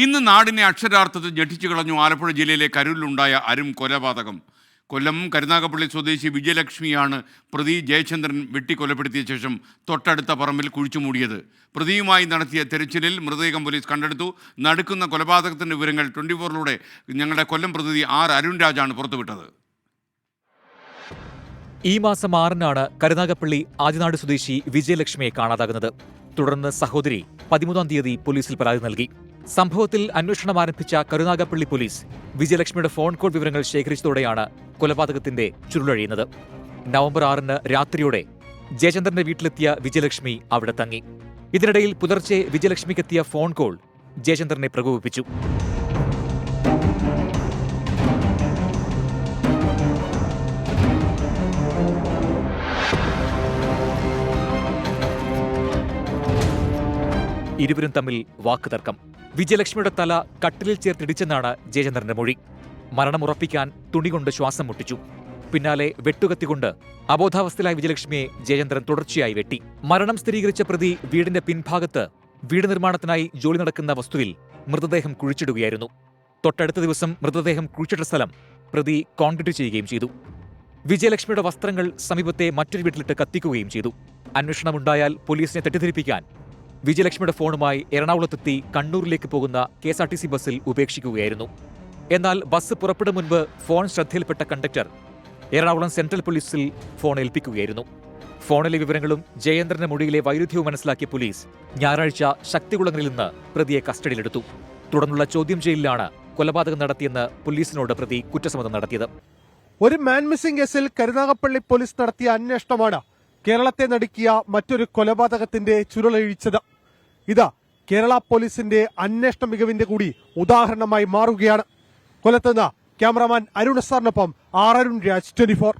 ഇന്ന് നാടിനെ അക്ഷരാർത്ഥത്തിൽ ഞെട്ടിച്ചു കളഞ്ഞു ആലപ്പുഴ ജില്ലയിലെ കരൂരിലുണ്ടായ അരും കൊലപാതകം. കൊല്ലം കരുനാഗപ്പള്ളി സ്വദേശി വിജയലക്ഷ്മിയാണ് പ്രതി ജയചന്ദ്രൻ വെട്ടിക്കൊലപ്പെടുത്തിയ ശേഷം തൊട്ടടുത്ത പറമ്പിൽ കുഴിച്ചുമൂടിയത്. പ്രതിയുമായി നടത്തിയ തെരച്ചിലിൽ മൃതദേഹം പോലീസ് കണ്ടെടുത്തു. നടക്കുന്ന കൊലപാതകത്തിന്റെ വിവരങ്ങൾ 24-ലൂടെ ഞങ്ങളുടെ കൊല്ലം പ്രതിനിധി ആർ അരുൺരാജാണ് പുറത്തുവിട്ടത്. ഈ മാസം 6-നാണ് കരുനാഗപ്പള്ളി ആദിനാട് സ്വദേശി വിജയലക്ഷ്മിയെ കാണാതാകുന്നത്. തുടർന്ന് സഹോദരി 13-ാം തീയതി പോലീസിൽ പരാതി നൽകി. സംഭവത്തിൽ അന്വേഷണം ആരംഭിച്ച കരുനാഗപ്പള്ളി പോലീസ് വിജയലക്ഷ്മിയുടെ ഫോൺ കോൾ വിവരങ്ങൾ ശേഖരിച്ചതോടെയാണ് കൊലപാതകത്തിന്റെ ചുരുളഴിയുന്നത്. നവംബർ 6-ന് രാത്രിയോടെ ജയചന്ദ്രന്റെ വീട്ടിലെത്തിയ വിജയലക്ഷ്മി അവിടെ തങ്ങി. ഇതിനിടയിൽ പുലർച്ചെ വിജയലക്ഷ്മിക്കെത്തിയ ഫോൺ കോൾ ജയചന്ദ്രനെ പ്രകോപിപ്പിച്ചു. ഇരുവരും തമ്മിൽ വാക്കുതർക്കം. വിജയലക്ഷ്മിയുടെ തല കട്ടിലിൽ ചേർത്തിടിച്ചെന്നാണ് ജയചന്ദ്രന്റെ മൊഴി. മരണം ഉറപ്പിക്കാൻ തുണികൊണ്ട് ശ്വാസം മുട്ടിച്ചു. പിന്നാലെ വെട്ടുകത്തികൊണ്ട് അബോധാവസ്ഥയിലായ വിജയലക്ഷ്മിയെ ജയചന്ദ്രൻ തുടർച്ചയായി വെട്ടി. മരണം സ്ഥിരീകരിച്ച പ്രതി വീടിന്റെ പിൻഭാഗത്ത് വീട് നിർമ്മാണത്തിനായി ജോലി നടക്കുന്ന വസ്തുവിൽ മൃതദേഹം കുഴിച്ചിടുകയായിരുന്നു. തൊട്ടടുത്ത ദിവസം മൃതദേഹം കുഴിച്ചിട്ട സ്ഥലം പ്രതി കോൺക്രീറ്റ് ചെയ്യുകയും ചെയ്തു. വിജയലക്ഷ്മിയുടെ വസ്ത്രങ്ങൾ സമീപത്തെ മറ്റൊരു വീട്ടിലിട്ട് കത്തിക്കുകയും ചെയ്തു. അന്വേഷണമുണ്ടായാൽ പോലീസിനെ തെറ്റിദ്ധരിപ്പിക്കാൻ വിജയലക്ഷ്മിയുടെ ഫോണുമായി എറണാകുളത്തെത്തി കണ്ണൂരിലേക്ക് പോകുന്ന KSRTC ബസ്സിൽ ഉപേക്ഷിക്കുകയായിരുന്നു. എന്നാൽ ബസ് പുറപ്പെടും മുൻപ് ഫോൺ ശ്രദ്ധയിൽപ്പെട്ട കണ്ടക്ടർ എറണാകുളം സെൻട്രൽ പോലീസിൽ ഫോൺ ഏൽപ്പിക്കുകയായിരുന്നു. ഫോണിലെ വിവരങ്ങളും ജയേന്ദ്രന്റെ മൊഴിയിലെ വൈരുദ്ധ്യവും മനസ്സിലാക്കിയ പോലീസ് ഞായറാഴ്ച ശക്തികുളങ്ങളിൽ നിന്ന് പ്രതിയെ കസ്റ്റഡിയിലെടുത്തു. തുടർന്നുള്ള ചോദ്യം ചെയ്യലിലാണ് കൊലപാതകം നടത്തിയെന്ന് പോലീസിനോട് പ്രതി കുറ്റസമ്മതം നടത്തിയത്. ഒരു മാൻ മിസ്സിംഗ് കേസിൽ കരുനാഗപ്പള്ളി പോലീസ് നടത്തിയ അന്വേഷണമാണ് കേരളത്തെ നടുക്കിയ മറ്റൊരു കൊലപാതകത്തിന്റെ ചുരുളഴിച്ചത്. ഇത് കേരള പോലീസിന്റെ അന്വേഷണ മികവിന്റെ കൂടി ഉദാഹരണമായി മാറുകയാണ്. കൊല്ലത്തുനിന്ന് ക്യാമറാമാൻ അരുൺ സാറിനൊപ്പം ആർ അരുൺ രാജ്, 24.